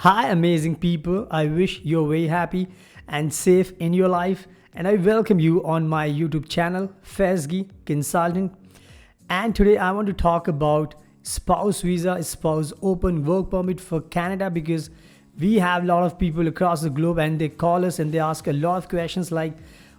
Hi, amazing people. I wish you're very happy and safe in your life. And I welcome you on my YouTube channel, Fesgi Consultant. And today I want to talk about spouse visa, spouse open work permit for Canada, because we have a lot of people across the globe and they call us and they ask a lot of questions like,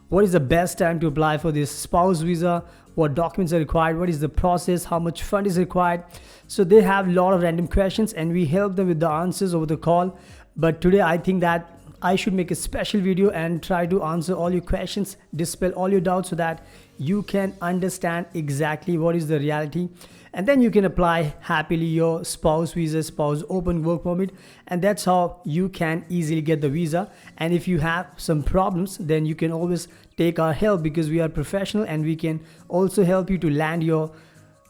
what is the best time to apply for this spouse visa? What documents are required? What is the process? How much fund is required? So they have a lot of random questions and we help them with the answers over the call. But today I think that I should make a special video and try to answer all your questions, dispel all your doubts so that you can understand exactly what is the reality. And then you can apply happily your spouse visa, spouse open work permit, and that's how you can easily get the visa. And if you have some problems, then you can always take our help, because we are professional and we can also help you to land your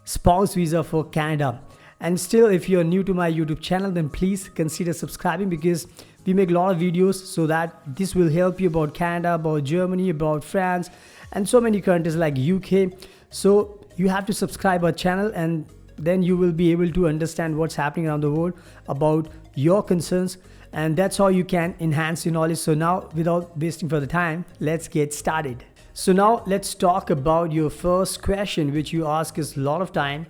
spouse visa for Canada. And still, if you're new to my YouTube channel, then please consider subscribing, because we make a lot of videos so that this will help you about Canada, about Germany, about France, and so many countries like UK. So you have to subscribe our channel, and then you will be able to understand what's happening around the world about your concerns, and that's how you can enhance your knowledge. So now, without wasting further time, let's get started. So now let's talk about your first question, which you ask us a lot of time.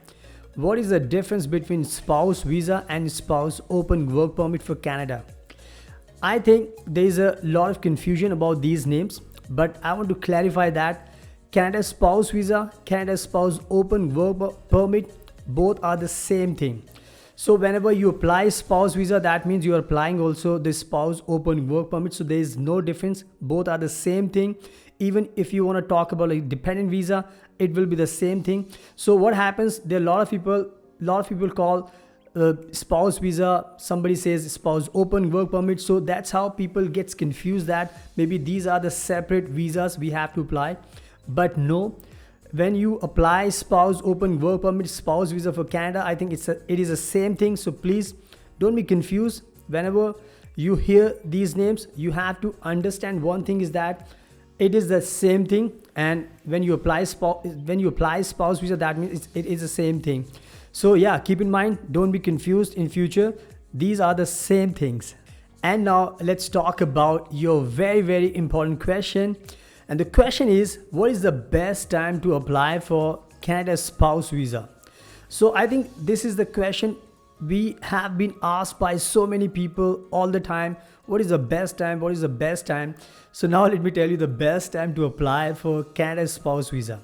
What is the difference between spouse visa and spouse open work permit for Canada? I think there's a lot of confusion about these names, but I want to clarify that Canada spouse visa, Canada spouse open work permit, both are the same thing. So whenever you apply spouse visa, that means you are applying also the spouse open work permit. So there is no difference. Both are the same thing. Even if you want to talk about a dependent visa, it will be the same thing. So what happens? There are a lot of people call spouse visa, somebody says spouse open work permit. So that's how people gets confused that maybe these are the separate visas we have to apply. But no, when you apply spouse open work permit, spouse visa for Canada, I think it is the same thing. So please don't be confused. Whenever you hear these names, you have to understand one thing is that it is the same thing. And when you apply spouse visa, that means it is the same thing. So yeah, keep in mind, don't be confused in future. These are the same things. And now let's talk about your very, very important question. And the question is, what is the best time to apply for Canada's spouse visa? So I think this is the question we have been asked by so many people all the time. What is the best time? What is the best time? So now let me tell you the best time to apply for Canada's spouse visa.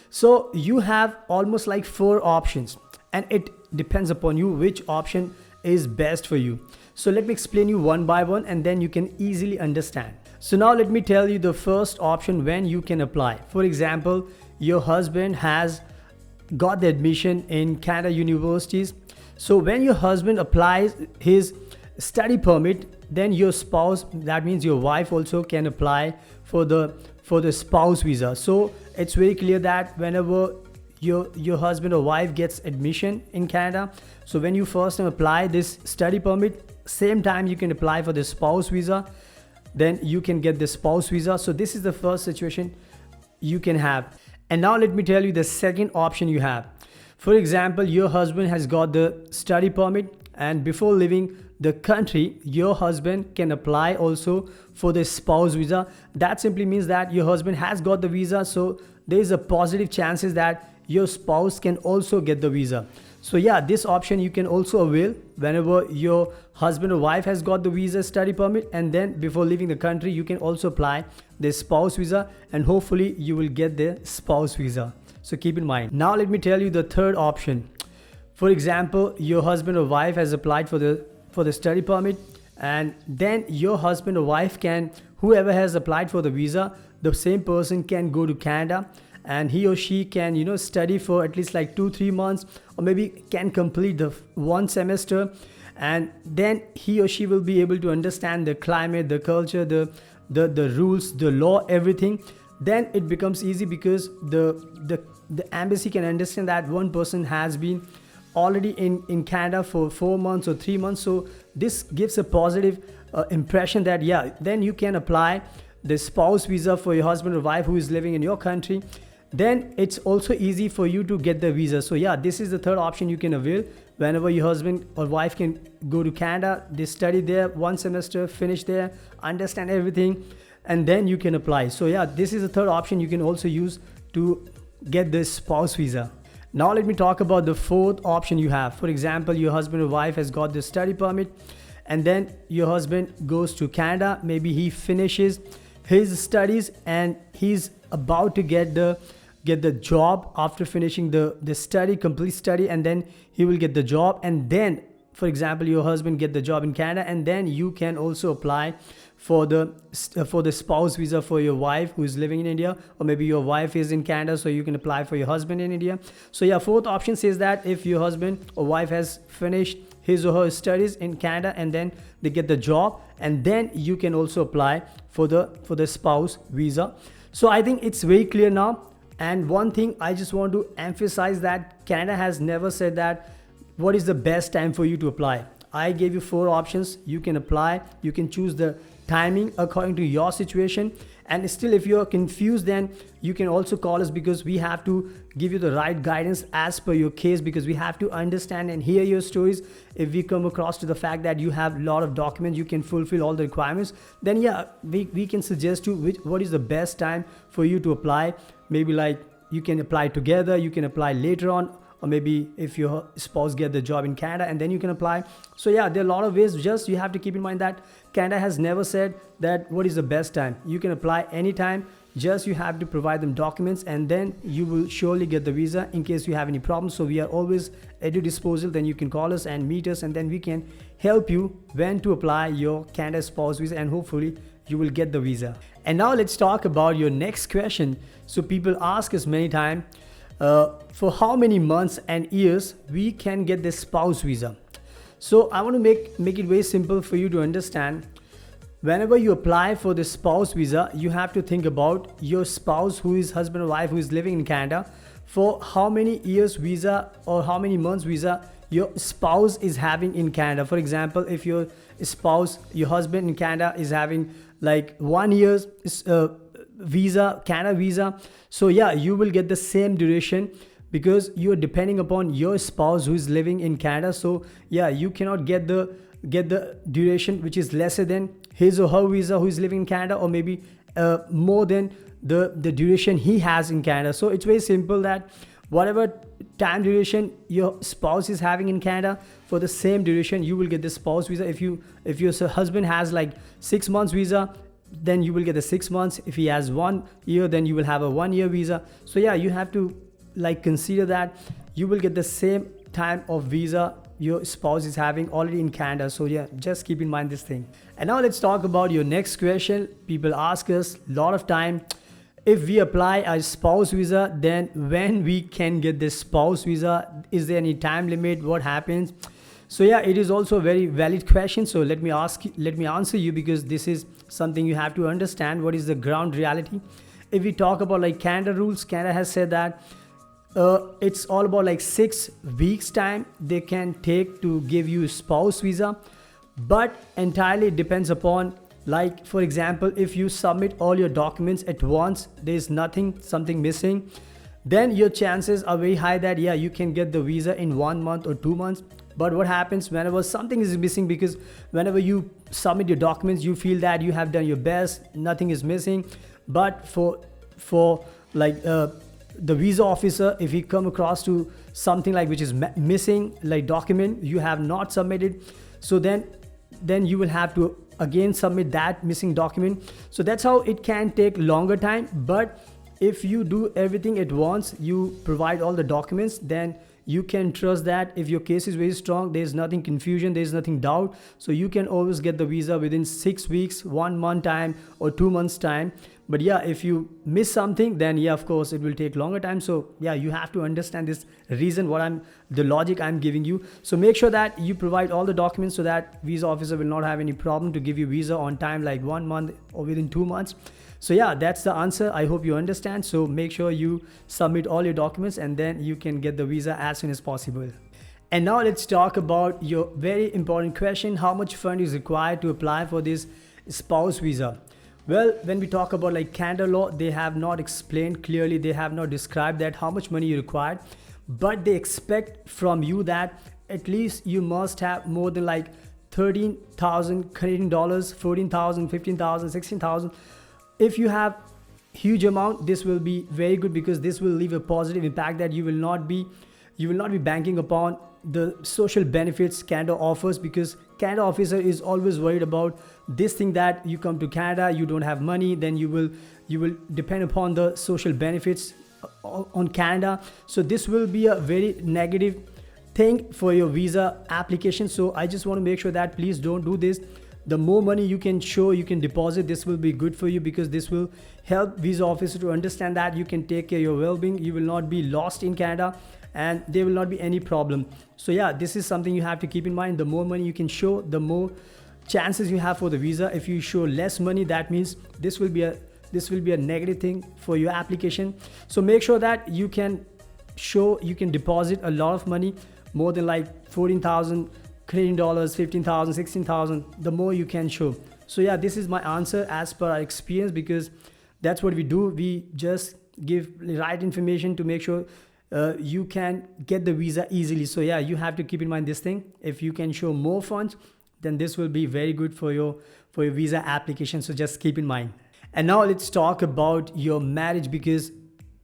So you have almost like 4 options, and it depends upon you which option is best for you. So let me explain you one by one, and then you can easily understand. So now let me tell you the first option when you can apply. For example, your husband has got the admission in Canada universities. So when your husband applies his study permit, then your spouse, that means your wife, also can apply for the spouse visa. So it's very clear that whenever your husband or wife gets admission in Canada, so when you first time apply this study permit, same time you can apply for the spouse visa, then you can get the spouse visa. So this is the first situation you can have. And now let me tell you the second option you have. For example, your husband has got the study permit, and before leaving the country, your husband can apply also for the spouse visa. That simply means that your husband has got the visa, so there is a positive chances that your spouse can also get the visa. So yeah, this option you can also avail whenever your husband or wife has got the visa study permit, and then before leaving the country, you can also apply the spouse visa, and hopefully you will get the spouse visa. So keep in mind. Now let me tell you the third option. For example, your husband or wife has applied for the study permit, and then your husband or wife can, whoever has applied for the visa, the same person can go to Canada, and he or she can study for at least like 2-3 months, or maybe can complete the 1 semester, and then he or she will be able to understand the climate, the culture, the rules, the law, everything. Then it becomes easy, because the embassy can understand that one person has been already in Canada for 4 months or 3 months. So this gives a positive impression that yeah, then you can apply the spouse visa for your husband or wife who is living in your country. then it's also easy for you to get the visa. So yeah, this is the third option you can avail. Whenever your husband or wife can go to Canada, they study there 1 semester, finish there, understand everything, and then you can apply. So yeah, this is the third option you can also use to get this spouse visa. Now let me talk about the fourth option you have. For example, your husband or wife has got the study permit, and then your husband goes to Canada. Maybe he finishes his studies and he's about to get the job after finishing the study, complete study, and then he will get the job. And then, for example, your husband get the job in Canada, and then you can also apply for the spouse visa for your wife who is living in India, or maybe your wife is in Canada, so you can apply for your husband in India. So yeah, fourth option says that if your husband or wife has finished his or her studies in Canada and then they get the job, and then you can also apply for the spouse visa. So I think it's very clear now. And one thing I just want to emphasize, that Canada has never said that what is the best time for you to apply. I gave you 4 options. You can apply, you can choose the timing according to your situation. And still, if you're confused, then you can also call us, because we have to give you the right guidance as per your case, because we have to understand and hear your stories. If we come across to the fact that you have a lot of documents, you can fulfill all the requirements, then yeah, we can suggest you what is the best time for you to apply. Maybe like you can apply together, you can apply later on, or maybe if your spouse get the job in Canada and then you can apply. So yeah, there are a lot of ways. Just you have to keep in mind that Canada has never said that what is the best time. You can apply anytime. Just you have to provide them documents, and then you will surely get the visa in case you have any problems. So we are always at your disposal. Then you can call us and meet us, and then we can help you when to apply your Canada spouse visa, and hopefully you will get the visa. And now let's talk about your next question. So people ask us many times, for how many months and years we can get this spouse visa. So I want to make it very simple for you to understand. Whenever you apply for the spouse visa, you have to think about your spouse, who is husband or wife, who is living in Canada, for how many years visa or how many months visa your spouse is having in Canada. For example, if your spouse, your husband in Canada is having like 1 year's visa, Canada visa, so yeah, you will get the same duration, because you are depending upon your spouse who is living in Canada. So yeah, you cannot get the duration which is lesser than his or her visa who is living in Canada, or maybe more than the duration he has in Canada. So it's very simple that whatever time duration your spouse is having in Canada, for the same duration you will get the spouse visa. If your husband has like 6 months visa, then you will get the 6 months. If he has 1 year, then you will have a 1 year visa. So yeah, you have to like consider that you will get the same time of visa your spouse is having already in Canada. So yeah, just keep in mind this thing. And now let's talk about your next question. People ask us a lot of time, if we apply a spouse visa, then when we can get this spouse visa? Is there any time limit? What happens? So yeah, it is also a very valid question. So let me answer you, because this is something you have to understand. What is the ground reality? If we talk about like Canada rules, Canada has said that it's all about like 6 weeks time they can take to give you spouse visa, but entirely depends upon, like for example, if you submit all your documents at once, there is something missing, then your chances are very high that yeah, you can get the visa in 1 month or 2 months. But what happens whenever something is missing? Because whenever you submit your documents, you feel that you have done your best, nothing is missing, but for like the visa officer, if he come across to something like which is missing, like document you have not submitted, so then you will have to again submit that missing document. So that's how it can take longer time. But if you do everything at once, you provide all the documents, then you can trust that if your case is very strong, there's nothing confusion, there's nothing doubt, so you can always get the visa within 6 weeks, 1 month time, or 2 months time. But yeah, if you miss something, then yeah, of course it will take longer time. So yeah, you have to understand this reason, the logic I'm giving you. So make sure that you provide all the documents so that visa officer will not have any problem to give you visa on time, like 1 month or within 2 months. So yeah, that's the answer. I hope you understand. So make sure you submit all your documents, and then you can get the visa as soon as possible. And now let's talk about your very important question: how much fund is required to apply for this spouse visa? Well, when we talk about like Canada law, they have not explained clearly, they have not described that how much money you require, but they expect from you that at least you must have more than like 13,000 Canadian dollars, 14,000, 15,000, 16,000. If you have huge amount, this will be very good, because this will leave a positive impact that you will not be banking upon the social benefits Canada offers, because Canada officer is always worried about this thing, that you come to Canada, you don't have money, then you will depend upon the social benefits on Canada. So this will be a very negative thing for your visa application. So I just want to make sure that please don't do this. The more money you can show, you can deposit, this will be good for you, because this will help visa officer to understand that you can take care of your well-being, you will not be lost in Canada, and there will not be any problem. So yeah, this is something you have to keep in mind. The more money you can show, the more chances you have for the visa. If you show less money, that means this will be a negative thing for your application. So make sure that you can show, you can deposit a lot of money, more than like 14,000 Canadian dollars, 15,000, 16,000, the more you can show. So yeah, this is my answer as per our experience, because that's what we do. We just give the right information to make sure you can get the visa easily. So yeah, you have to keep in mind this thing. If you can show more funds, then this will be very good for your visa application. So just keep in mind. And now let's talk about your marriage, because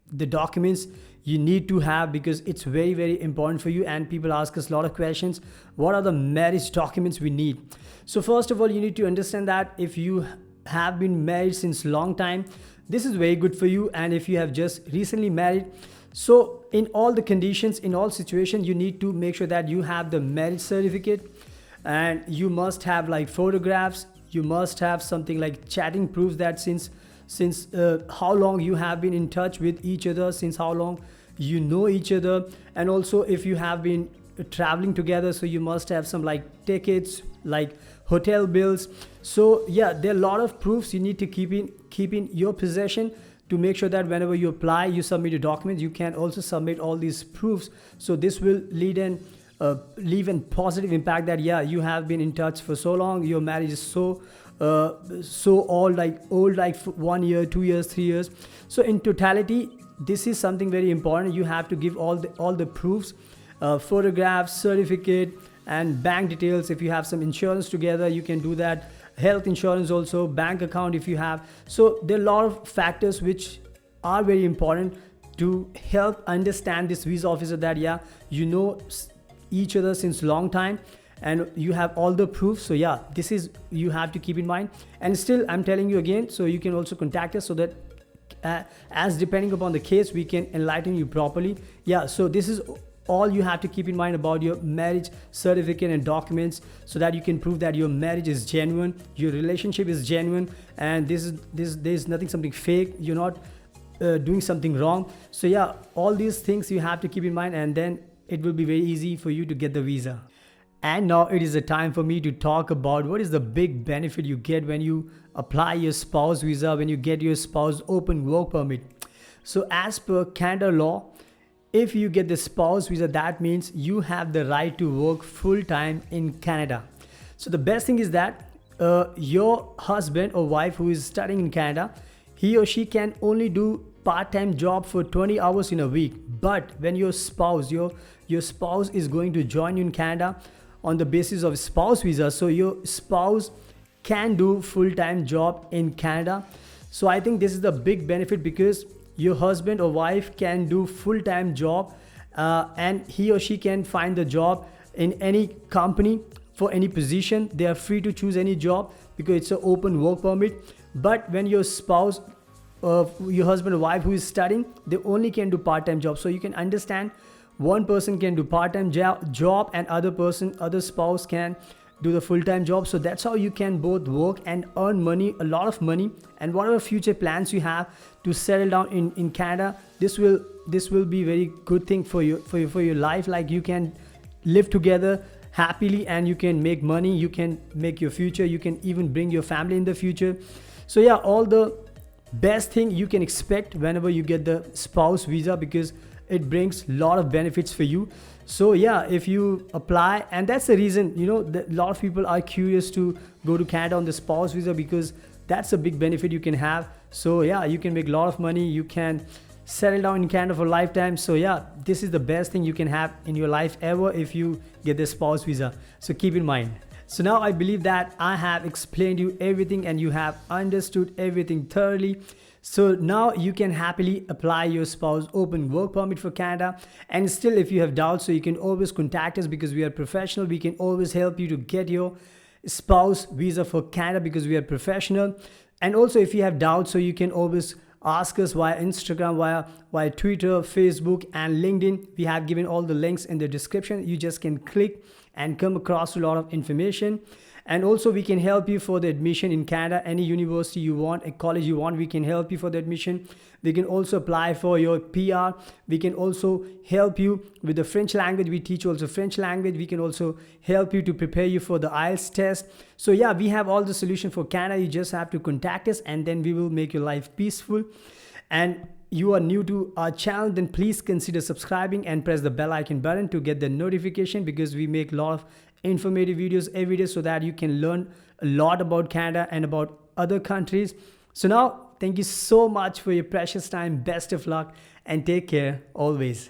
the documents you need to have, because it's very, very important for you. And people ask us a lot of questions. What are the marriage documents we need? So first of all, you need to understand that if you have been married since long time, this is very good for you. And if you have just recently married, so in all the conditions, in all situations, you need to make sure that you have the marriage certificate, and you must have like photographs. You must have something like chatting proofs that since how long you have been in touch with each other, since how long you know each other. And also if you have been traveling together, so you must have some like tickets, like hotel bills. So yeah, there are a lot of proofs you need to keep in your possession, to make sure that whenever you apply, you submit your documents, you can also submit all these proofs. So this will leave a positive impact that yeah, you have been in touch for so long, your marriage is so old, like 1 year, 2 years, 3 years. So in totality, this is something very important. You have to give all the proofs, photographs, certificate, and bank details. If you have some insurance together, you can do that. Health insurance also, bank account if you have. So there are a lot of factors which are very important to help understand this visa officer that yeah, you know each other since long time, and you have all the proofs. So yeah, this is, you have to keep in mind. And still, I'm telling you again, so you can also contact us, so that as depending upon the case, we can enlighten you properly. Yeah, so this is all you have to keep in mind about your marriage certificate and documents, so that you can prove that your marriage is genuine, your relationship is genuine, and there's nothing something fake, you're not doing something wrong. So yeah, all these things you have to keep in mind, and then it will be very easy for you to get the visa. And now it is a time for me to talk about what is the big benefit you get when you apply your spouse visa, when you get your spouse open work permit. So as per Canada law, if you get the spouse visa, that means you have the right to work full-time in Canada. So the best thing is that your husband or wife who is studying in Canada, he or she can only do part-time job for 20 hours in a week. But when your spouse is going to join you in Canada on the basis of spouse visa, so your spouse can do full-time job in Canada. So I think this is the big benefit, because your husband or wife can do full-time job, and he or she can find the job in any company for any position. They are free to choose any job because it's an open work permit. But when your spouse, your husband or wife who is studying, they only can do part-time job. So you can understand, one person can do part-time job and other spouse can do the full-time job. So that's how you can both work and earn money, a lot of money. And whatever future plans you have to settle down in Canada, this will be very good thing for your life. Like you can live together happily and you can make money, you can make your future, you can even bring your family in the future. So yeah, all the best thing you can expect whenever you get the spouse visa, because it brings a lot of benefits for you. So yeah, if you apply, and that's the reason, a lot of people are curious to go to Canada on the spouse visa, because That's a big benefit you can have. So yeah, you can make a lot of money, you can settle down in Canada for a lifetime. So yeah, this is the best thing you can have in your life ever if you get the spouse visa. So keep in mind. So now I believe that I have explained you everything and you have understood everything thoroughly. So now you can happily apply your spouse open work permit for Canada. And still, if you have doubts, so you can always contact us because we are professional. We can always help you to get your spouse visa for Canada because we are professional. And also, if you have doubts, so you can always ask us via Instagram, via Twitter, Facebook, and LinkedIn. We have given all the links in the description. You just can click and come across a lot of information. And also we can help you for the admission in Canada. Any university you want, a college you want, we can help you for the admission. We can also apply for your PR. We can also help you with the French language. We teach also French language. We can also help you to prepare you for the IELTS test. So yeah, we have all the solution for Canada. You just have to contact us and then we will make your life peaceful. And you are new to our channel, then please consider subscribing and press the bell icon button to get the notification, because we make a lot of informative videos every day so that you can learn a lot about Canada and about other countries. So now, thank you so much for your precious time. Best of luck and take care always.